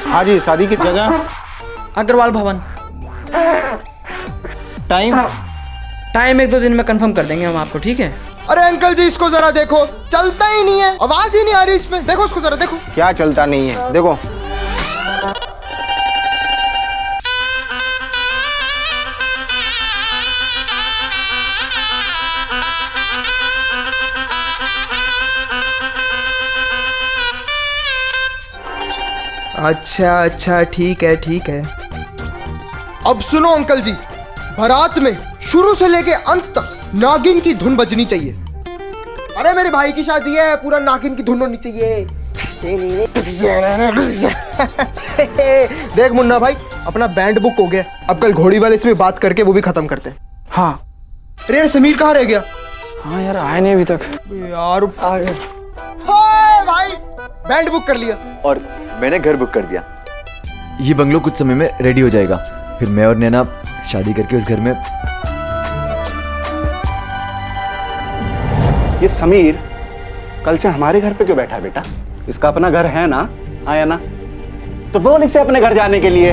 हाँ जी, शादी की जगह अग्रवाल भवन। टाइम टाइम 1-2 दिन में कंफर्म कर देंगे हम आपको, ठीक है? अरे अंकल जी, इसको जरा देखो, चलता ही नहीं है, आवाज ही नहीं आ रही इसमें। देखो इसको जरा, देखो। क्या चलता नहीं है, देखो। अच्छा अच्छा, ठीक है ठीक है। अब सुनो अंकल जी, बारात में शुरू से लेके अंत तक नागिन की धुन बजनी चाहिए। अरे मेरे भाई की शादी है, पूरा नागिन की धुन होनी चाहिए। देख मुन्ना भाई, अपना बैंड बुक हो गया। अब कल घोड़ी वाले से भी बात करके वो भी खत्म करते हैं। हाँ। अरे यार, समीर कहाँ रह गया? हाँ यार, आए नहीं अभी तक यार आ गए। हाय भाई, बैंड बुक कर लिया। और मैंने घर बुक कर दिया। ये बंगलो कुछ समय में रेडी हो जाएगा, फिर मैं और नैना शादी करके उस घर में। ये समीर कल से हमारे घर पे क्यों बैठा है बेटा? इसका अपना घर है ना? आया ना? तो बोल इसे अपने घर जाने के लिए।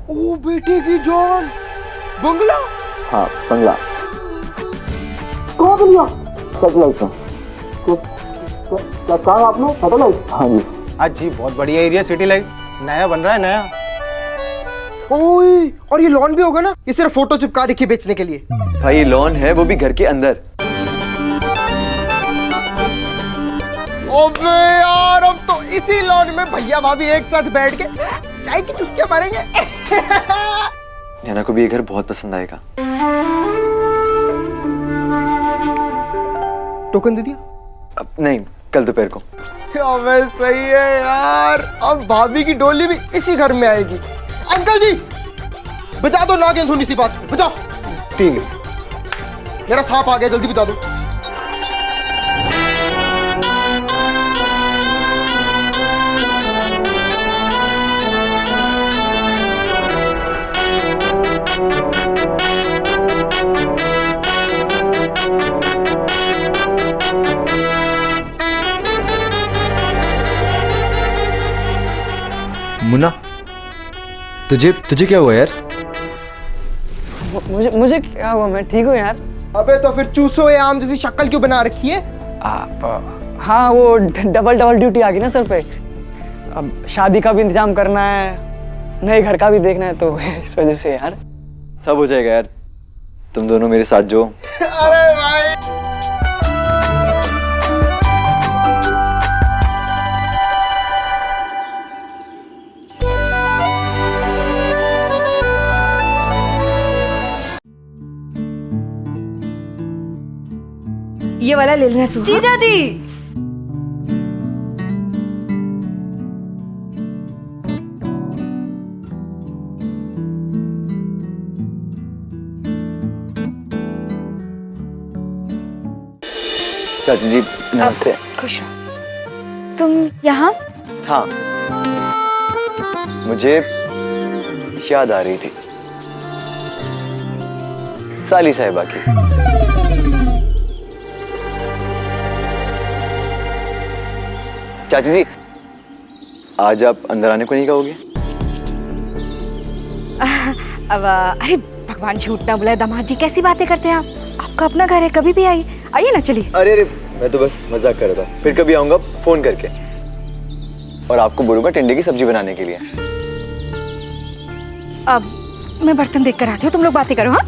ओ बेटे की जान, बंगला। हाँ, बंगला। कहाँ बंगला? सैटेलाइट में। क्या कहा आपने? सैटेलाइट? हाँ जी। आज जी बहुत बढ़िया एरिया, सिटी लाइट नया बन रहा है, नया। ओए, और ये लॉन भी होगा ना? ये सिर्फ फोटो चिपका रखी है बेचने के लिए। भाई लॉन है, वो भी घर के अंदर। ओबे यार, अब तो इसी लॉन में भैया भाभी एक साथ बैठ के चाय की चुस्कियां मारेंगे। नैना को भी ये घर बहुत पसंद आएगा। टोकन दे दिया? अब नहीं, कल दोपहर को। अबे सही है यार, अब भाभी की डोली भी इसी घर में आएगी। अंकल जी, बजा दो नागिन धुन इसी बात पे, बजाओ। ठीक है। मेरा सांप आ गया, जल्दी बजा दो। मुन्ना, तुझे तुझे क्या हुआ यार? मुझे क्या हुआ? मैं ठीक हूँ यार। अबे तो फिर चूसो, ये आम जैसी शक्ल क्यों बना रखी है? हाँ, वो डबल ड्यूटी आ गई ना सर पे। अब शादी का भी इंतजाम करना है, नए घर का भी देखना है, तो इस वजह से यार। सब हो जाएगा यार, तुम दोनों मेरे साथ जो। अरे भाई, ये वाला ले लेना तू। जीजा जी, चाची जी नमस्ते। खुश हो। तुम यहाँ? हाँ, मुझे याद आ रही थी साली साहिबा की। चाची जी, आज आप अंदर आने को नहीं कहोगे? अब अरे भगवान, झूठ ना बुलाए दामाद जी, कैसी बातें करते हैं आप? आपका अपना घर है, कभी भी आइए ना, चलिए। अरे अरे, मैं तो बस मजाक कर रहा था। फिर कभी आऊंगा फोन करके, और आपको बोलूंगा टिंडे की सब्जी बनाने के लिए। अब मैं बर्तन देख कर आती हूँ, तुम लोग बातें करो। हाँ,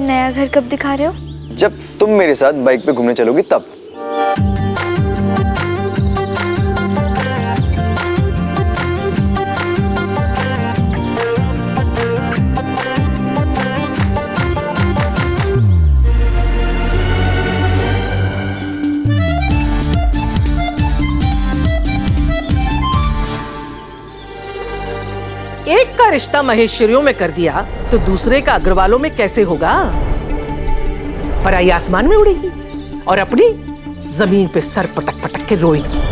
नया घर कब दिखा रहे हो? जब तुम मेरे साथ बाइक पे घूमने चलोगी तब। एक का रिश्ता महेश्वरियों में कर दिया तो दूसरे का अग्रवालों में कैसे होगा? पराई आसमान में उड़ेगी और अपनी जमीन पे सर पटक पटक के रोएगी।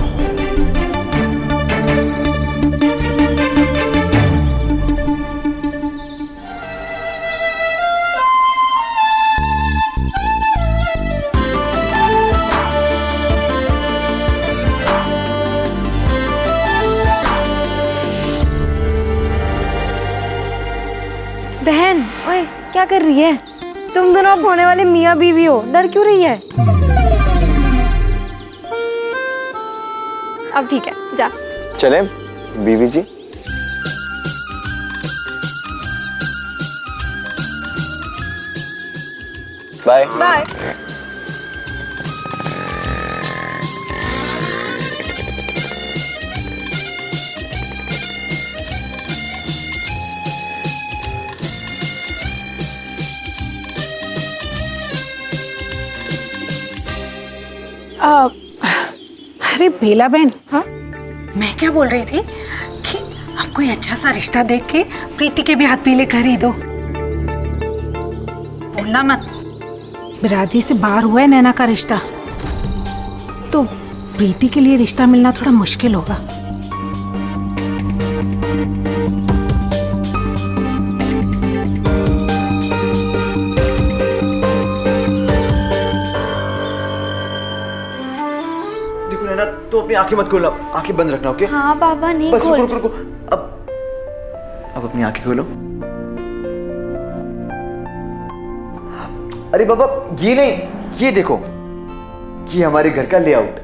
बहन, ओए क्या कर रही है? तुम दोनों अब होने वाले मियाँ बीवी हो, डर क्यों रही है? अब ठीक है, जा। चले बीवी जी। Bye bye. अरे बेला बहन, हाँ? मैं क्या बोल रही थी कि अब कोई अच्छा सा रिश्ता देख के प्रीति के भी हाथ पीले कर ही दो। बोलना मत, बिरादरी से बाहर हुआ है नैना का रिश्ता, तो प्रीति के लिए रिश्ता मिलना थोड़ा मुश्किल होगा। देखो नैना, तो अपनी आंखें मत खोलो, आंखें बंद रखना, ओके? हाँ बाबा, नहीं बस खोल। रुको रुको रुको। अब अपनी आंखें खोलो। अरे बाबा, ये नहीं, ये देखो, ये हमारे घर का लेआउट।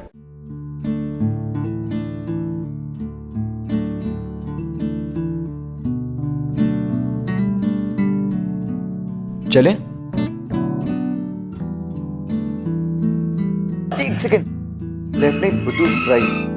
चले? एक सेकेंड, लेफ्ट नहीं, बुद्धू राइट।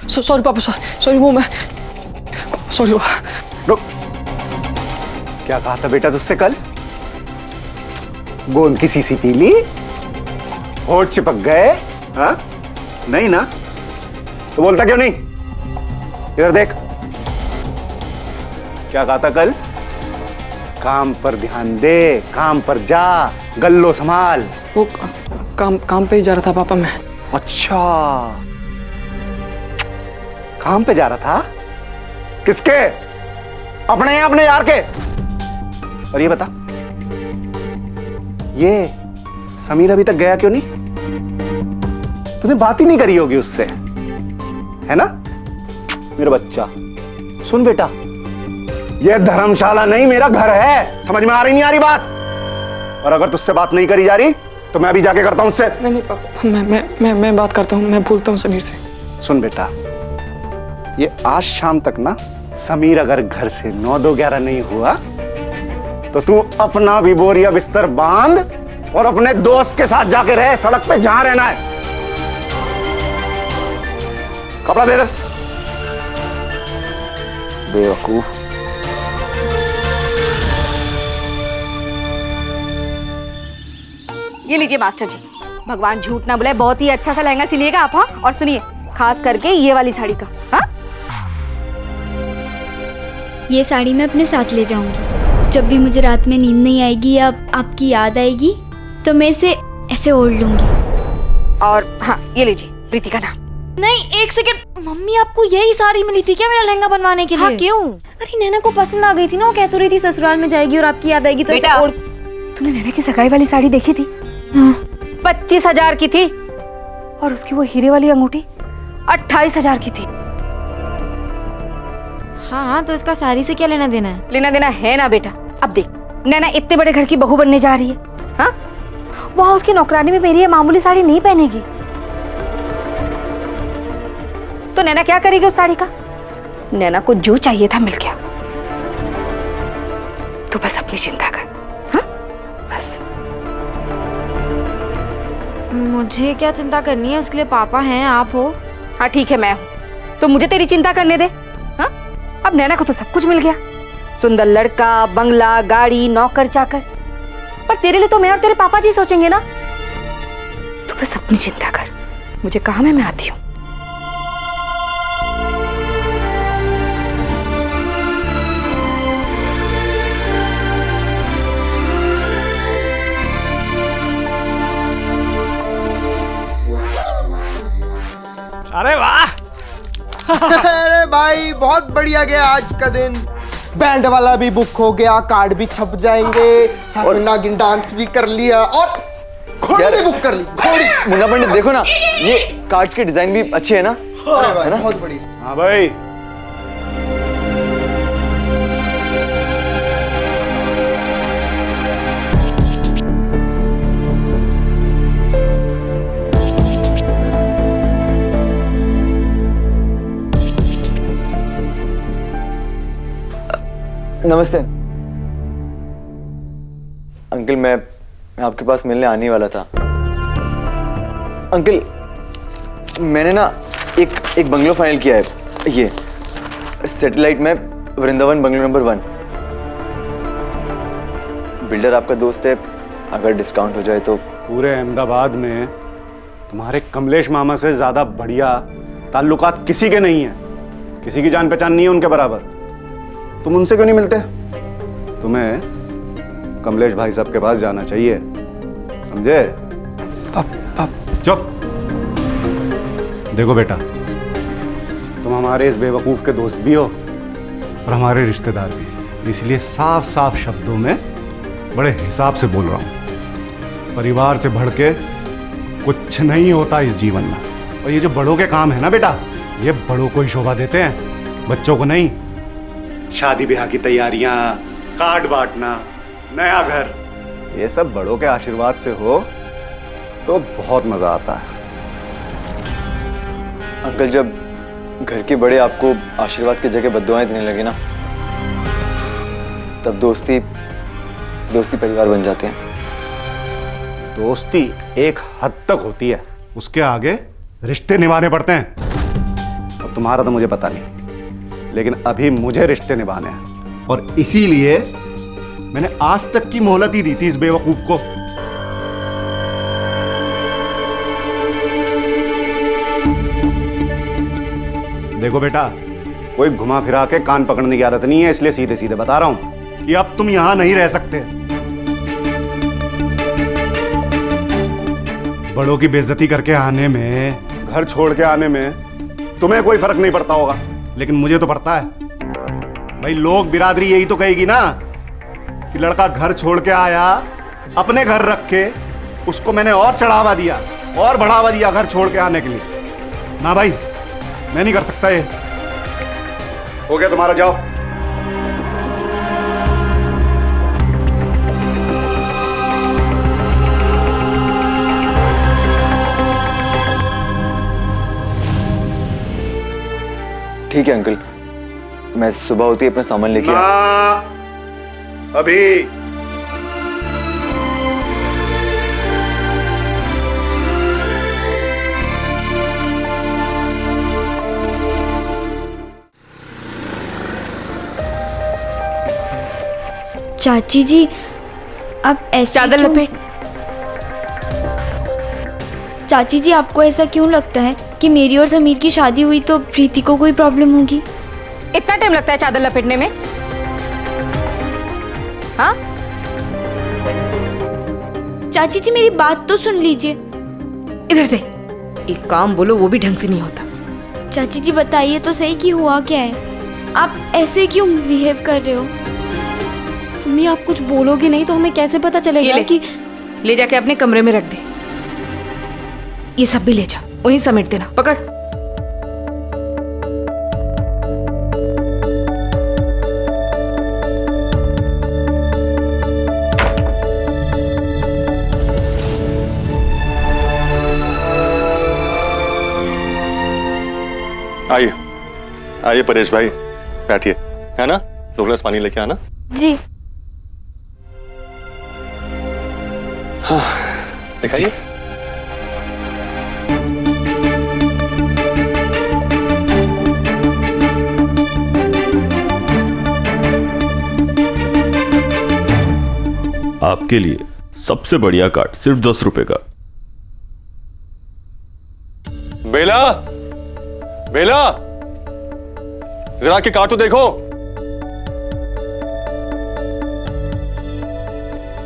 सॉरी पापा, सॉरी वो मैं, सॉरी। रुक, क्या कहा था बेटा तुझसे कल? गोंद की सीसी पी ली, होठ चिपक गए? हाँ? नहीं ना, तो बोलता क्यों नहीं? इधर देख, क्या कहा था कल? काम पर ध्यान दे, काम पर जा, गल्लो संभाल। वो काम पे ही जा रहा था पापा मैं। अच्छा, काम पे जा रहा था? किसके? अपने या अपने यार के? और ये बता, ये समीर अभी तक गया क्यों नहीं? तूने बात ही नहीं करी होगी उससे, है ना? मेरा बच्चा सुन बेटा, ये धर्मशाला नहीं मेरा घर है, समझ में आ रही नहीं आ रही बात? और अगर तुझसे बात नहीं करी जा रही तो मैं अभी जाके करता हूं उससे। नहीं पापा, मैं बात करता हूँ, मैं बोलता हूँ समीर से। सुन बेटा, ये आज शाम तक ना, समीर अगर घर से 9-2-11 नहीं हुआ तो तू अपना भी बोरिया बिस्तर बांध और अपने दोस्त के साथ जाके रहे, सड़क पे जहां रहना है। कपड़ा दे दे बेवकूफ। ये लीजिए मास्टर जी, भगवान झूठ ना बुलाए, बहुत ही अच्छा सा लहंगा सिलिएगा आप। हाँ, और सुनिए, खास करके ये वाली साड़ी का। हाँ, ये साड़ी मैं अपने साथ ले जाऊंगी। जब भी मुझे रात में नींद नहीं आएगी या आपकी याद आएगी तो मैं इसे ऐसे ओढ़ लूंगी। और हाँ, ये लीजिए प्रीति का नाम। नहीं, एक सेकंड। मम्मी, आपको यही साड़ी मिली थी क्या मेरा लहंगा बनवाने के लिए? हाँ, क्यों? अरे नैना को पसंद आ गई थी ना, वो कह तो रही थी ससुराल में जाएगी और आपकी याद आएगी तो बेटा, तूने नैना की सगाई वाली साड़ी देखी थी? 25,000 की थी। और उसकी वो हीरे वाली अंगूठी 28,000 की थी। हाँ, तो इसका साड़ी से क्या लेना देना है? लेना देना है ना बेटा। अब देख, नैना इतने बड़े घर की बहू बनने जा रही है, हाँ? वहां उसकी नौकरानी में मेरी ये मामूली साड़ी नहीं पहनेगी, तो नैना क्या करेगी उस साड़ी का? नैना को जो चाहिए था मिल गया। तो बस अपनी चिंता कर, हाँ? बस। मुझे क्या चिंता करनी है? उसके लिए पापा हैं, आप हो। हाँ ठीक है, मैं हूं, तो मुझे तेरी चिंता करने दे, हाँ? अब नैना को तो सब कुछ मिल गया, सुंदर लड़का, बंगला, गाड़ी, नौकर चाकर, पर तेरे लिए तो मैं और तेरे पापा जी सोचेंगे ना। तो बस अपनी चिंता कर, मुझे काम है, मैं आती हूँ। अरे वाह! अरे भाई बहुत बढ़िया गया आज का दिन। बैंड वाला भी बुक हो गया, कार्ड भी छप जाएंगे, साथ में नागिन डांस भी कर लिया और घोड़ी भी बुक कर ली। घोड़ी। मुन्ना पंडित देखो ना, ये कार्ड्स के डिजाइन भी अच्छे है ना? अरे भाई बहुत बढ़िया। हाँ भाई, नमस्ते अंकल, मैं आपके पास मिलने आने वाला था। अंकल, मैंने ना एक बंगलो फाइनल किया है, ये सैटेलाइट में, वृंदावन बंगलो नंबर 1। बिल्डर आपका दोस्त है, अगर डिस्काउंट हो जाए तो। पूरे अहमदाबाद में तुम्हारे कमलेश मामा से ज्यादा बढ़िया ताल्लुकात किसी के नहीं है, किसी की जान पहचान नहीं है उनके बराबर। तुम उनसे क्यों नहीं मिलते? तुम्हें कमलेश भाई साहब के पास जाना चाहिए, समझे? चुप। देखो बेटा, तुम हमारे इस बेवकूफ के दोस्त भी हो और हमारे रिश्तेदार भी, इसलिए साफ साफ शब्दों में बड़े हिसाब से बोल रहा हूं। परिवार से बढ़ के कुछ नहीं होता इस जीवन में, और ये जो बड़ों के काम है ना बेटा, ये बड़ों को ही शोभा देते हैं, बच्चों को नहीं। शादी ब्याह की तैयारियां, कार्ड बांटना, नया घर, ये सब बड़ों के आशीर्वाद से हो तो बहुत मजा आता है। अंकल, जब घर के बड़े आपको आशीर्वाद की जगह बद्दुआएं देने लगे ना, तब दोस्ती परिवार बन जाते हैं। दोस्ती एक हद तक होती है, उसके आगे रिश्ते निभाने पड़ते हैं। अब तुम्हारा तो मुझे पता नहीं, लेकिन अभी मुझे रिश्ते निभाने हैं, और इसीलिए मैंने आज तक की मोहलत ही दी थी इस बेवकूफ को। देखो बेटा, कोई घुमा फिरा के कान पकड़ने की आदत नहीं है, इसलिए सीधे सीधे बता रहा हूं कि अब तुम यहां नहीं रह सकते। बड़ों की बेइज्जती करके आने में, घर छोड़ के आने में तुम्हें कोई फर्क नहीं पड़ता होगा, लेकिन मुझे तो पड़ता है भाई। लोग, बिरादरी यही तो कहेगी ना कि लड़का घर छोड़ के आया, अपने घर रख के उसको मैंने और चढ़ावा दिया और बढ़ावा दिया घर छोड़ के आने के लिए। ना भाई, मैं नहीं कर सकता ये। हो गया तुम्हारा, जाओ। ठीक है अंकल, मैं सुबह होती अपना सामान लेके अभी चाची जी, आप ऐसे चादर क्यों- लपेट। चाची जी, आपको ऐसा क्यों लगता है कि मेरी और समीर की शादी हुई तो प्रीति को कोई प्रॉब्लम होगी? इतना टाइम लगता है चादर लपेटने में? हाँ? चाची जी, मेरी बात तो सुन लीजिए। इधर दे। एक काम बोलो वो भी ढंग से नहीं होता। चाची जी बताइए तो सही कि हुआ क्या है। आप ऐसे क्यों बिहेव कर रहे हो? मम्मी आप कुछ बोलोगे नहीं तो हमें कैसे पता ये चलेगा ले, कि ले जाके अपने कमरे में रख दे। ये सब भी ले जा, वहीं समेट देना। पकड़। आइए आइए परेश भाई, बैठिए, है ना? 2 गिलास पानी लेके आना। जी। हाँ, दिखाइए। आपके लिए सबसे बढ़िया कार्ड सिर्फ 10 रुपए का। बेला, बेला, जरा के कार्ड तो देखो।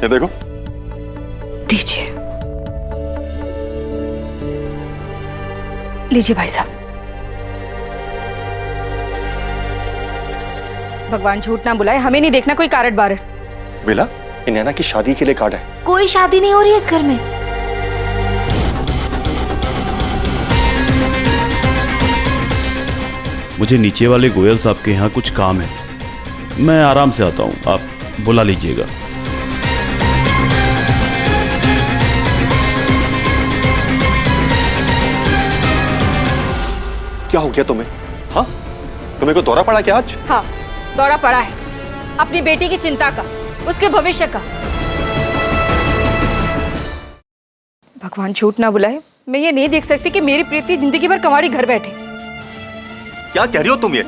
ये देखो। दीजिए, लीजिए भाई साहब। भगवान झूठ ना बुलाए, हमें नहीं देखना कोई कारट बारट। बेला, ये नैना की शादी के लिए कार्ड है। कोई शादी नहीं हो रही है इस घर में। मुझे नीचे वाले गोयल साहब के यहाँ कुछ काम है, मैं आराम से आता हूँ, आप बुला लीजिएगा। क्या हो गया तुम्हें? हाँ, तुम्हें को दौरा पड़ा क्या आज? हाँ, दौरा पड़ा है अपनी बेटी की चिंता का, उसके भविष्य का। भगवान झूठ ना बुलाए, मैं ये नहीं देख सकती कि मेरी प्रीति जिंदगी भर कमाड़ी घर बैठे। क्या कह रही हो तुम ये?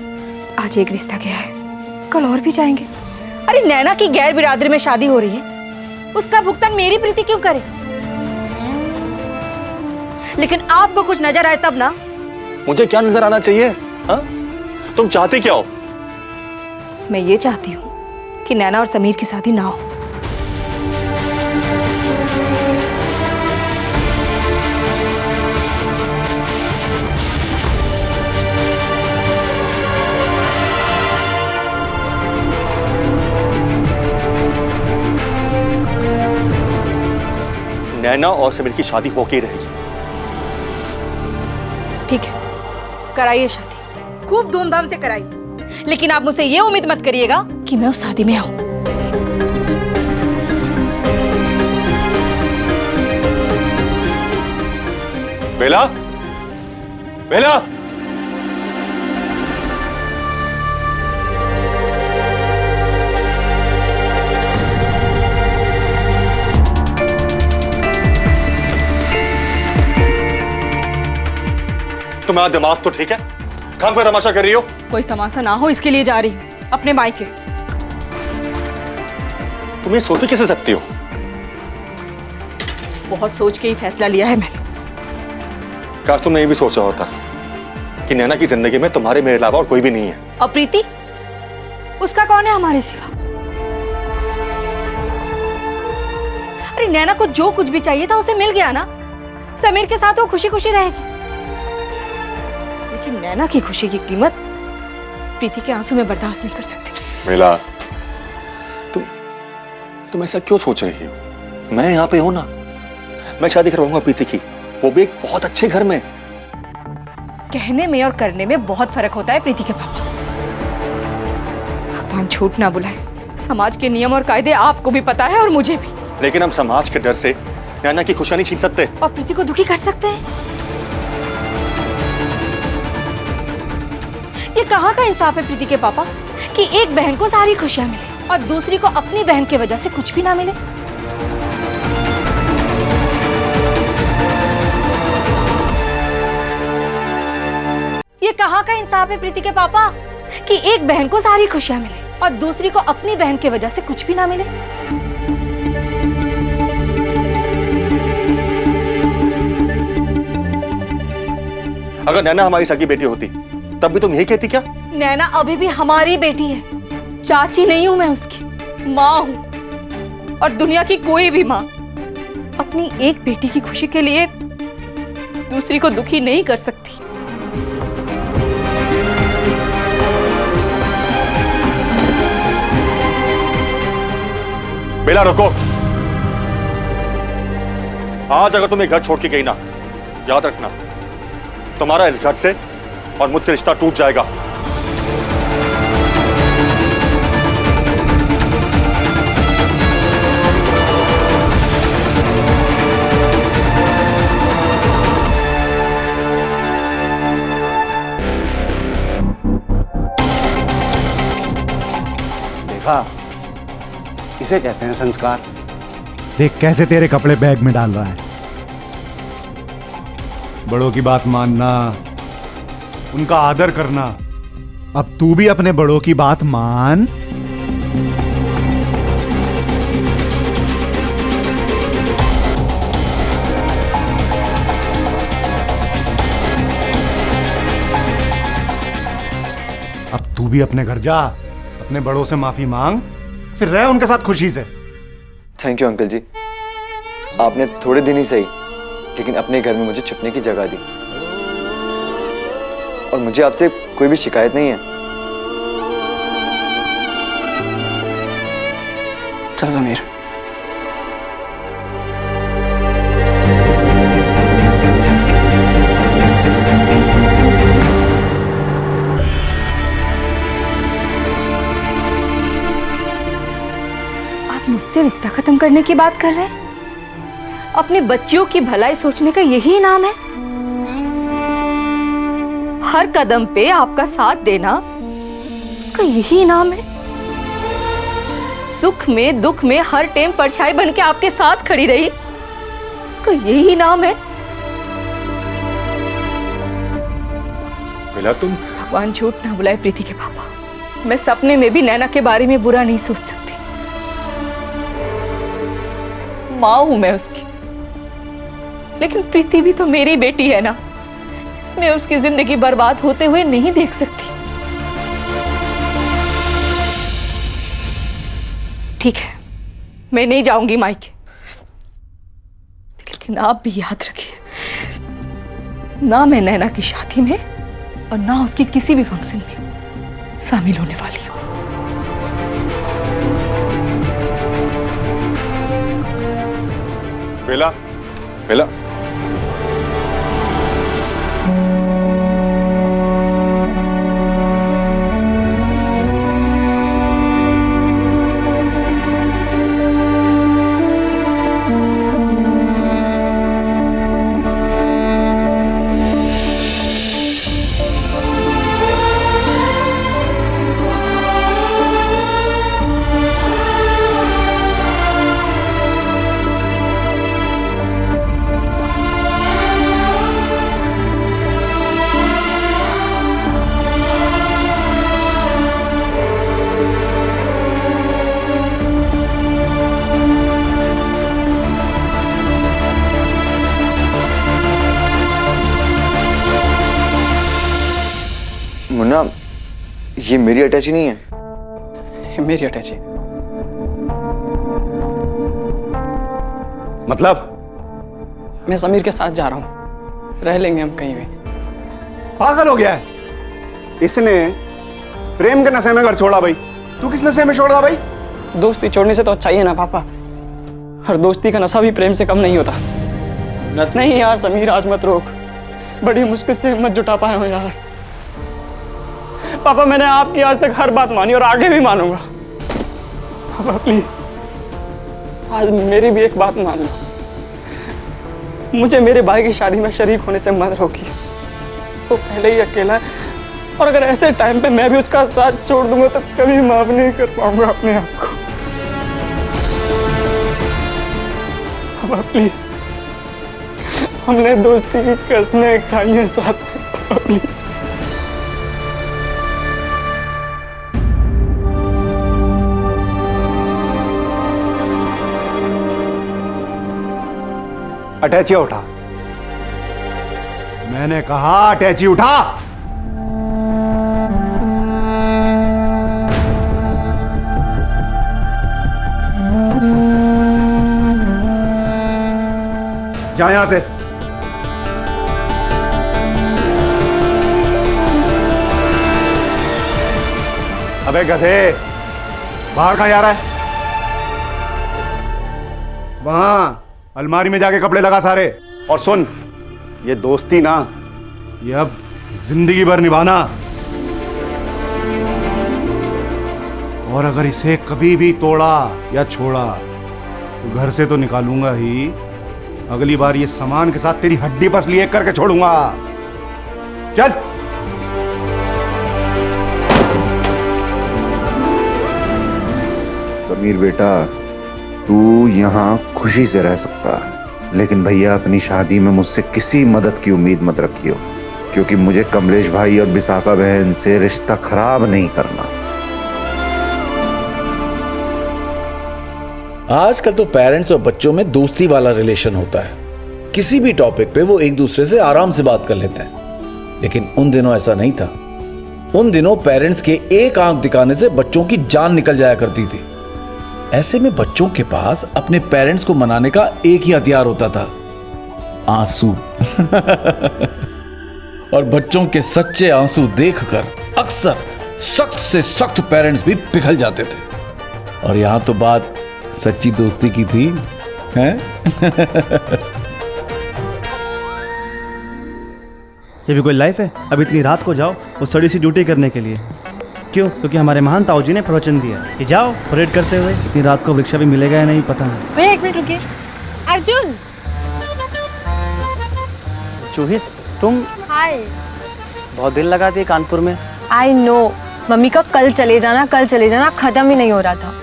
आज एक रिश्ता गया है, कल और भी जाएंगे। अरे नैना की गैर बिरादरी में शादी हो रही है, उसका भुगतान मेरी प्रीति क्यों करे? लेकिन आपको कुछ नजर आए तब ना। मुझे क्या नजर आना चाहिए? हाँ? तुम चाहते क्या हो? मैं ये चाहती हूँ कि नैना और समीर की शादी ना हो। नैना और समीर की शादी होके ही रहेगी। ठीक है, कराइए शादी, खूब धूमधाम से कराइए, लेकिन आप मुझसे ये उम्मीद मत करिएगा कि मैं उस शादी में आऊं। बेला, बेला, तुम्हारा दिमाग तो ठीक है? काम का तमाशा कर रही हो? कोई तमाशा ना हो इसके लिए जा रही हूँ अपने मायके। तुम ये सोच भी कैसे सकती हो? बहुत सोच के ही फैसला लिया है मैंने। काश तुमने ये भी सोचा होता कि नैना की जिंदगी में तुम्हारे मेरे अलावा और कोई भी नहीं है। और प्रीति, उसका कौन है हमारे सिवा? अरे नैना को जो कुछ भी चाहिए था उसे मिल गया ना। समीर के साथ वो खुशी खुशी रहेगी, लेकिन नैना की खुशी की कीमत प्रीति के आंसू में बर्दाश्त नहीं कर सकती। बेला, तुम ऐसा क्यों सोच रही हो? मैं यहाँ पे हूं ना, मैं शादी करवाऊंगा प्रीति की, वो भी एक बहुत अच्छे घर में। कहने में और करने में बहुत फर्क होता है प्रीति के पापा। भगवान झूठ ना बुलाए, समाज के नियम और कायदे आपको भी पता है और मुझे भी। लेकिन हम समाज के डर से नैना की खुशियां नहीं छीन सकते और प्रीति को दुखी कर सकते हैं। ये कहाँ का इंसाफ है प्रीति के पापा कि एक बहन को सारी खुशियां मिले और दूसरी को अपनी बहन की वजह से कुछ भी ना मिले? ये कहाँ का इंसाफ है प्रीति के पापा कि एक बहन को सारी खुशियां मिले और दूसरी को अपनी बहन की वजह से कुछ भी ना मिले? अगर नैना हमारी सगी बेटी होती तब भी तुम यही कहती क्या? नैना अभी भी हमारी बेटी है, चाची नहीं हूं मैं उसकी, माँ हूं। और दुनिया की कोई भी माँ अपनी एक बेटी की खुशी के लिए दूसरी को दुखी नहीं कर सकती। बेला रुको। आज अगर तुम ये घर छोड़ के गई ना, याद रखना तुम्हारा इस घर से और मुझसे रिश्ता टूट जाएगा। देखा, इसे कहते हैं संस्कार। देख कैसे तेरे कपड़े बैग में डाल रहा है। बड़ों की बात मानना, उनका आदर करना। अब तू भी अपने बड़ों की बात मान। अब तू भी अपने घर जा, अपने बड़ों से माफी मांग, फिर रह उनके साथ खुशी से। थैंक यू अंकल जी, आपने थोड़े दिन ही सही लेकिन अपने घर में मुझे छुपने की जगह दी, और मुझे आपसे कोई भी शिकायत नहीं है। चल ज़मीर। आप मुझसे रिश्ता खत्म करने की बात कर रहे हैं? अपने बच्चियों की भलाई सोचने का यही इनाम है? हर कदम पे आपका साथ देना उसका यही इनाम है? सुख में दुख में हर टाइम परछाई बन के आपके साथ खड़ी रही, उसका यही इनाम है? बेला तुम। भगवान झूठ ना बुलाए प्रीति के पापा, मैं सपने में भी नैना के बारे में बुरा नहीं सोच सकती। माँ हूं मैं उसकी, लेकिन प्रीति भी तो मेरी बेटी है ना। मैं उसकी जिंदगी बर्बाद होते हुए नहीं देख सकती। ठीक है, मैं नहीं जाऊंगी मायके, लेकिन आप भी याद रखिए, ना मैं नैना की शादी में और ना उसकी किसी भी फंक्शन में शामिल होने वाली हूं। बेला, बेला। मुन्ना, ये मेरी अटैची नहीं है। ये मेरी अटैची। मतलब? मैं समीर के साथ जा रहा हूँ, रह लेंगे हम कहीं भी। पागल हो गया है? इसने प्रेम के नशे में घर छोड़ा भाई। तू किस नशे में छोड़ा भाई? दोस्ती छोड़ने से तो अच्छा ही है ना पापा। हर दोस्ती का नशा भी प्रेम से कम नहीं होता। नहीं यार समीर, आज मत रोक। बड़ी मुश्किल से हिम्मत जुटा पाया हूँ यार। पापा, मैंने आपकी आज तक हर बात मानी और आगे भी मानूंगा। पापा प्लीज, आज मेरी भी एक बात मान लो। मुझे मेरे भाई की शादी में शरीक होने से मत रोकिए। वो पहले ही अकेला है, और अगर ऐसे टाइम पे मैं भी उसका साथ छोड़ दूंगा तो कभी माफ नहीं कर पाऊंगा अपने आप को। पापा प्लीज, हमने दोस्ती की कसमें खाई हैं साथ में। पापा प्लीज। अटैची उठा। मैंने कहा अटैची उठा। जा यहां से। अबे गधे, बाहर कहां जा रहा है? वहां अलमारी में जाके कपड़े लगा सारे। और सुन, ये दोस्ती ना, ये अब जिंदगी भर निभाना। और अगर इसे कभी भी तोड़ा या छोड़ा तो घर से तो निकालूंगा ही, अगली बार ये सामान के साथ तेरी हड्डी पसली एक करके छोड़ूंगा। चल। समीर बेटा, तू यहाँ खुशी से रह सकता है, लेकिन भैया अपनी शादी में मुझसे किसी मदद की उम्मीद मत रखियो, क्योंकि मुझे कमलेश भाई और विशाखा बहन से रिश्ता खराब नहीं करना। आजकल तो पेरेंट्स और बच्चों में दोस्ती वाला रिलेशन होता है। किसी भी टॉपिक पे वो एक दूसरे से आराम से बात कर लेते हैं, लेकिन उन दिनों ऐसा नहीं था। उन दिनों पेरेंट्स के एक आंख दिखाने से बच्चों की जान निकल जाया करती थी। ऐसे में बच्चों के पास अपने पेरेंट्स को मनाने का एक ही हथियार होता था, आंसू। और बच्चों के सच्चे आंसू देखकर अक्सर सख्त से सख्त पेरेंट्स भी पिघल जाते थे। और यहां तो बात सच्ची दोस्ती की थी, हैं? ये भी कोई लाइफ है? अब इतनी रात को जाओ वो सड़ी सी ड्यूटी करने के लिए। क्यों? क्योंकि हमारे महान ताऊ जी ने प्रवचन दिया कि जाओ परेड करते हुए। इतनी रात को रिक्शा भी मिलेगा या नहीं पता नहीं। भैया एक मिनट रुकिए। अर्जुन। जूही, तुम? हाय। बहुत दिल लगाती है कानपुर में। आई नो, मम्मी का कल चले जाना खत्म ही नहीं हो रहा था।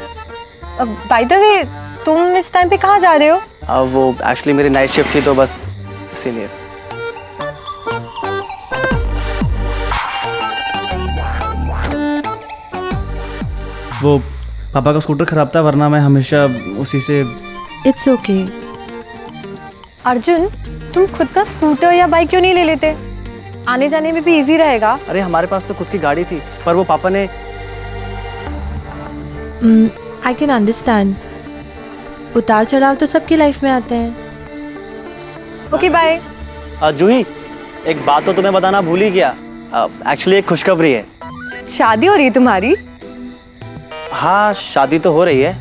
अब बाय द वे, तुम इस टाइम पे कहाँ जा रहे हो? अब वो एक्चुअली मेरी नाइट शिफ्ट थी तो बस इसीलिए। वो पापा का स्कूटर खराब था, वरना मैं हमेशा उसी से। It's okay. अर्जुन, तुम खुद का स्कूटर या बाइक क्यों नहीं ले लेते? आने जाने में भी इजी रहेगा। अरे हमारे पास तो खुद की गाड़ी थी, पर वो पापा ने। I can understand. उतार चढ़ाव तो सबकी लाइफ में आते हैं। Okay bye. जूही, एक बात तो तुम्हें बताना भूल ही गया। एक्चुअली एक खुशखबरी है। शादी हो रही है तुम्हारी? हाँ, शादी तो हो रही है।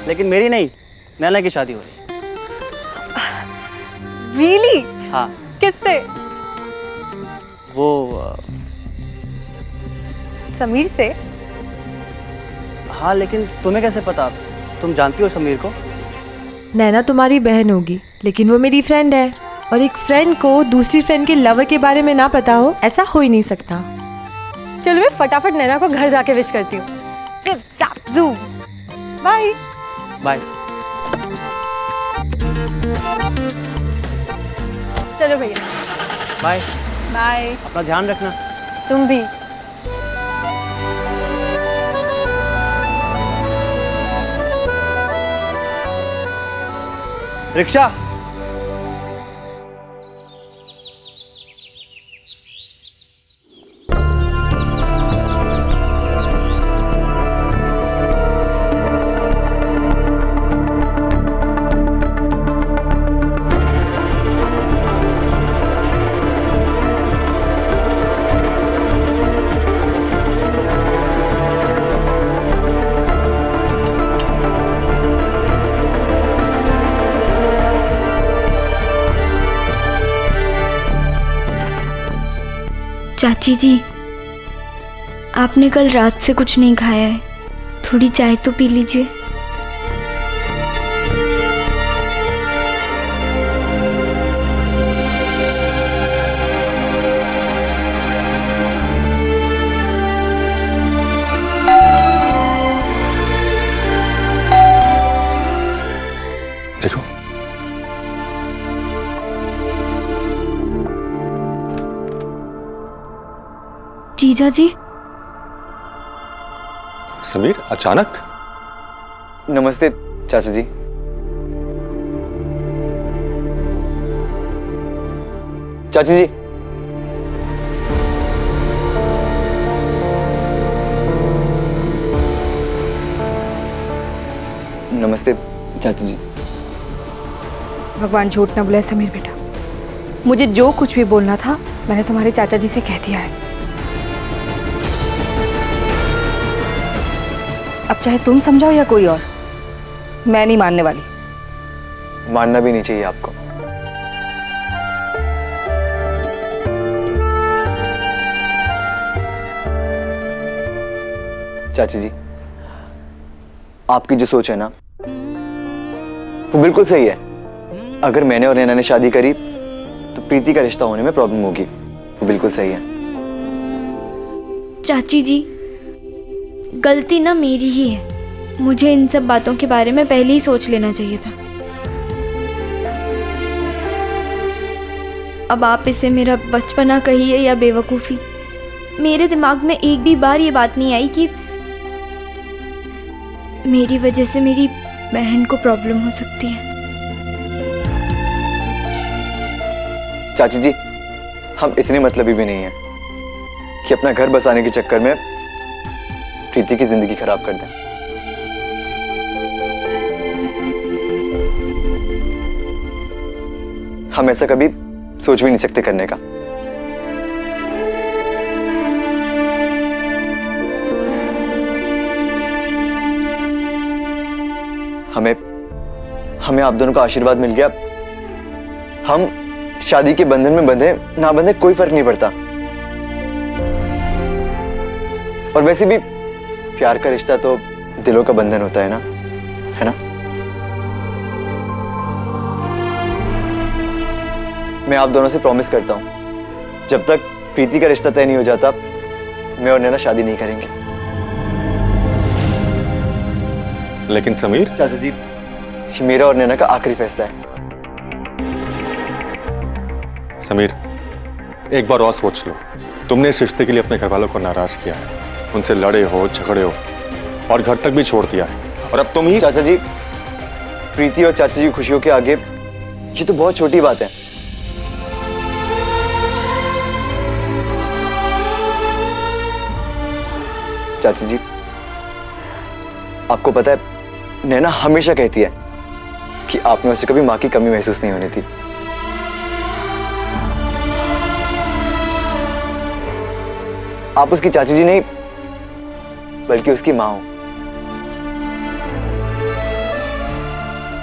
लेकिन मेरी नहीं, नैना की शादी हो रही है। रियली? हाँ। किससे? वो समीर से। हाँ, लेकिन तुम्हें कैसे पता? तुम जानती हो समीर को? नैना तुम्हारी बहन होगी, लेकिन वो मेरी फ्रेंड है, और एक फ्रेंड को दूसरी फ्रेंड के लवर के बारे में ना पता हो, ऐसा हो ही नहीं सकता। चलो मैं फटाफट नैना को घर जाके विश करती हूँ। Bye bye. चलो भैया। Bye bye. अपना ध्यान रखना। तुम भी। रिक्शा। चाची जी, आपने कल रात से कुछ नहीं खाया है, थोड़ी चाय तो पी लीजिए। देखो, जीजा जी। समीर, अचानक? नमस्ते चाचा जी। चाची जी, नमस्ते चाची जी। भगवान झूठ ना बुलाए समीर बेटा, मुझे जो कुछ भी बोलना था मैंने तुम्हारे चाचा जी से कह दिया है। अब चाहे तुम समझाओ या कोई और, मैं नहीं मानने वाली। मानना भी नहीं चाहिए आपको। चाची जी, आपकी जो सोच है ना वो बिल्कुल सही है। अगर मैंने और नैना ने शादी करी तो प्रीति का रिश्ता होने में प्रॉब्लम होगी, वो बिल्कुल सही है। चाची जी, गलती ना मेरी ही है। मुझे इन सब बातों के बारे में पहले ही सोच लेना चाहिए था। अब आप इसे मेरा बचपना कहिए या बेवकूफ़ी, मेरे दिमाग में एक भी बार ये बात नहीं आई कि मेरी वजह से मेरी बहन को प्रॉब्लम हो सकती है। चाची जी, हम इतने मतलबी भी नहीं हैं कि अपना घर बसाने के चक्कर में प्रीति की जिंदगी खराब कर दें। हम ऐसा कभी सोच भी नहीं सकते करने का। हमें आप दोनों का आशीर्वाद मिल गया। हम शादी के बंधन में बंधे ना बंधे कोई फर्क नहीं पड़ता। और वैसे भी प्यार का रिश्ता तो दिलों का बंधन होता है ना, है ना? मैं आप दोनों से प्रॉमिस करता हूं, जब तक प्रीति का रिश्ता तय नहीं हो जाता मैं और नैना शादी नहीं करेंगे। लेकिन समीर, चाचा जी, ये मेरा और नैना का आखिरी फैसला है। समीर, एक बार और सोच लो। तुमने इस रिश्ते के लिए अपने घर वालों को नाराज किया है, उनसे लड़े हो, झगड़े हो और घर तक भी छोड़ दिया है, और अब तुम ही। चाचा जी, प्रीति और चाचा जी की खुशियों के आगे ये तो बहुत छोटी बात है। चाची जी, आपको पता है नैना हमेशा कहती है कि आप में उसे कभी माँ की कमी महसूस नहीं होनी थी। आप उसकी चाची जी नहीं बल्कि उसकी माँ हो।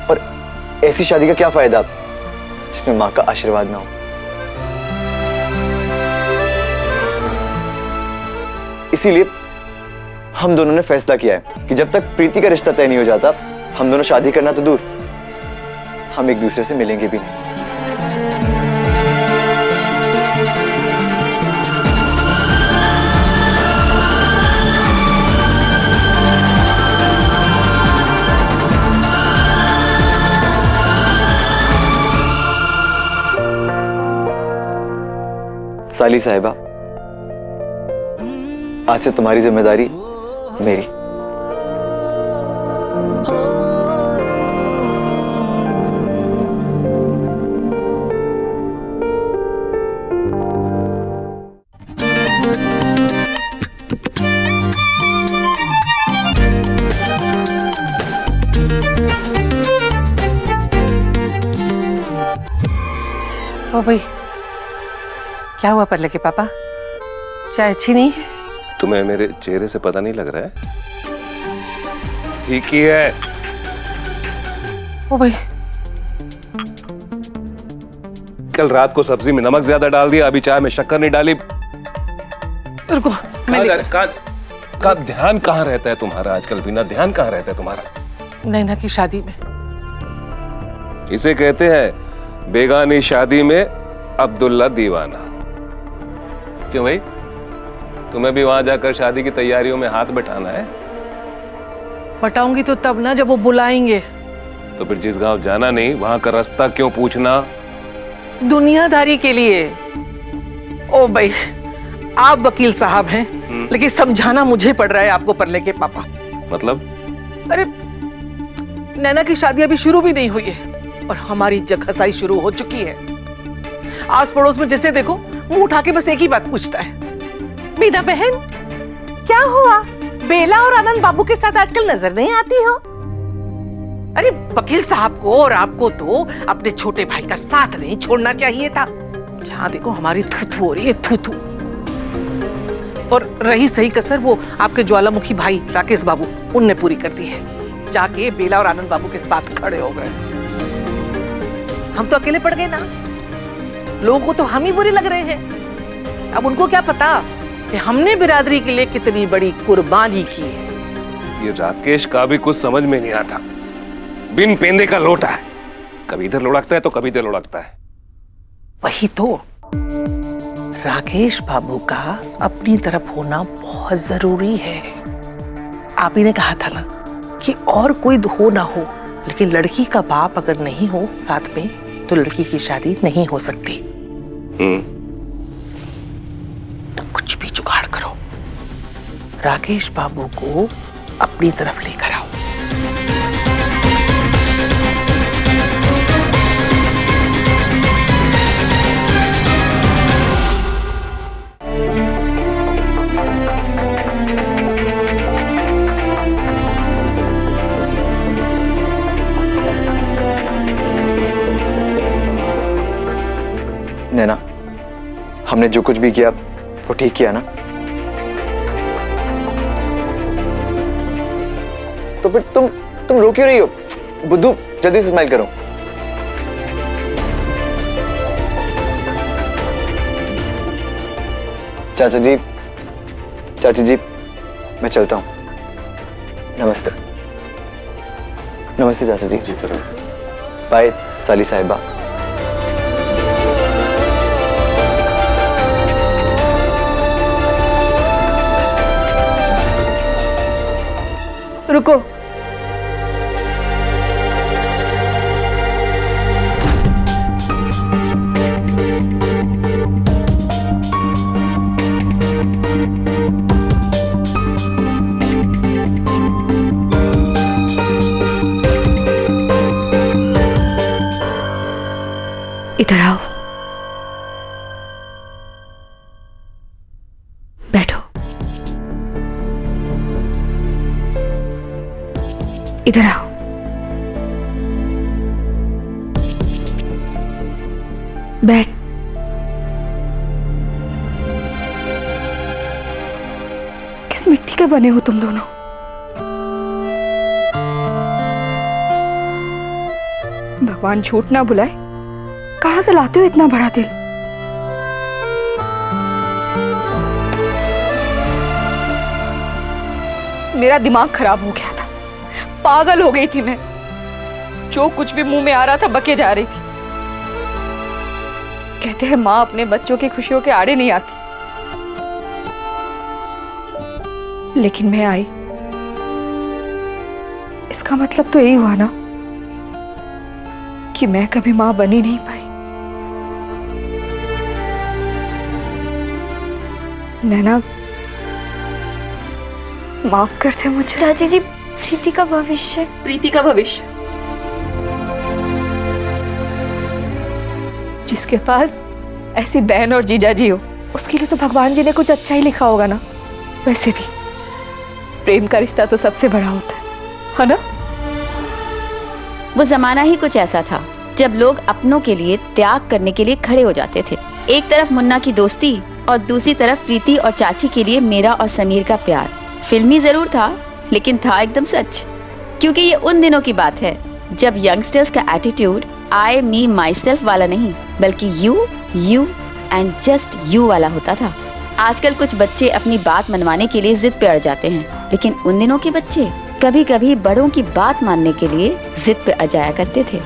और ऐसी शादी का क्या फायदा जिसमें माँ का आशीर्वाद ना हो। इसीलिए हम दोनों ने फैसला किया है कि जब तक प्रीति का रिश्ता तय नहीं हो जाता हम दोनों शादी करना तो दूर, हम एक दूसरे से मिलेंगे भी नहीं। साली साहिबा, आज से तुम्हारी जिम्मेदारी मेरी। ओ भाई, क्या हुआ परले के पापा? चाय अच्छी नहीं? तुम्हें मेरे चेहरे से पता नहीं लग रहा है? ठीक ही है। ओ भाई, कल रात को सब्जी में नमक ज्यादा डाल दिया, अभी चाय में शक्कर नहीं डाली। रुको, का ध्यान कहाँ रहता है तुम्हारा आजकल? बिना ध्यान कहाँ रहता है तुम्हारा? नैना की शादी में। इसे कहते हैं बेगानी शादी में अब्दुल्ला दीवाना। क्यों भाई, तुम्हें भी वहां जाकर शादी की तैयारियों में हाथ बैठाना है? बटाऊंगी तो तब ना जब वो बुलाएंगे। तो फिर जिस गांव जाना नहीं वहां का रास्ता क्यों पूछना? दुनियादारी के लिए। ओ भाई, आप वकील साहब हैं, लेकिन समझाना मुझे पड़ रहा है आपको परले के पापा। मतलब? अरे नैना की शादी अभी शुरू भी नहीं हुई है और हमारी जगहसाई शुरू हो चुकी है। आस पड़ोस में जिसे देखो मुंह उठा के बस एक ही बात पूछता है, मीना बहन क्या हुआ? बेला और आनंद बाबू के साथ आजकल नजर नहीं आती हो? अरे वकील साहब को और आपको तो अपने छोटे भाई का साथ नहीं छोड़ना चाहिए था। जहां देखो हमारी थू थू हो रही है, थू थू। और रही सही कसर वो आपके ज्वालामुखी भाई राकेश बाबू, उनने पूरी कर दी है। जाके बेला और आनंद बाबू के साथ खड़े हो गए। हम तो अकेले पड़ गए ना, लोगों को तो हम ही बुरे लग रहे हैं। अब उनको क्या पता कि हमने बिरादरी के लिए कितनी बड़ी कुर्बानी की है। ये राकेश का भी कुछ समझ में नहीं आता, बिन पेंदे का लोटा है, कभी इधर लुढ़कता है तो कभी इधर लुढ़कता है। वही तो, राकेश बाबू का अपनी तरफ होना बहुत जरूरी है। आप ही ने कहा था ना कि और कोई हो ना हो, लेकिन लड़की का बाप अगर नहीं हो साथ में तो लड़की की शादी नहीं हो सकती। तो कुछ भी जुगाड़ करो, राकेश बाबू को अपनी तरफ लेकर आओ। नैना, हमने जो कुछ भी किया वो ठीक किया ना? तो फिर तुम रो क्यों रही हो? बुद्धू, जल्दी से स्माइल करो। चाचा जी मैं चलता हूँ। नमस्ते। नमस्ते चाचा जी। बाय साली साहिबा। रुको, इधर आओ, बैठो। इधर आओ। बैठ। किस मिट्टी के बने हो तुम दोनों? भगवान झूठ ना बुलाए, कहां से लाते हो इतना बड़ा दिल? मेरा दिमाग खराब हो गया था, पागल हो गई थी मैं। जो कुछ भी मुंह में आ रहा था बके जा रही थी। कहते हैं माँ अपने बच्चों की खुशियों के आड़े नहीं आती, लेकिन मैं आई। इसका मतलब तो यही हुआ ना कि मैं कभी माँ बनी नहीं पाई। नैना, माफ करते मुझे। चाची जी, प्रीति का भविष्य। प्रीति का भविष्य? जिसके पास ऐसी बहन और जीजाजी हो, उसके लिए तो भगवान जी ने कुछ अच्छा ही लिखा होगा ना। वैसे भी प्रेम का रिश्ता तो सबसे बड़ा होता है ना? वो जमाना ही कुछ ऐसा था जब लोग अपनों के लिए त्याग करने के लिए खड़े हो जाते थे। एक तरफ मुन्ना की दोस्ती और दूसरी तरफ प्रीति और चाची के लिए मेरा और समीर का प्यार। फिल्मी जरूर था, लेकिन था एकदम सच। क्योंकि ये उन दिनों की बात है जब यंगस्टर्स का attitude I me my self वाला नहीं, बल्कि यू एंड जस्ट यू वाला होता था। आजकल कुछ बच्चे अपनी बात मनवाने के लिए जिद पे अड़ जाते हैं, लेकिन उन दिनों के बच्चे कभी कभी बड़ों की बात मानने के लिए जिद पे अड़ जाया करते थे।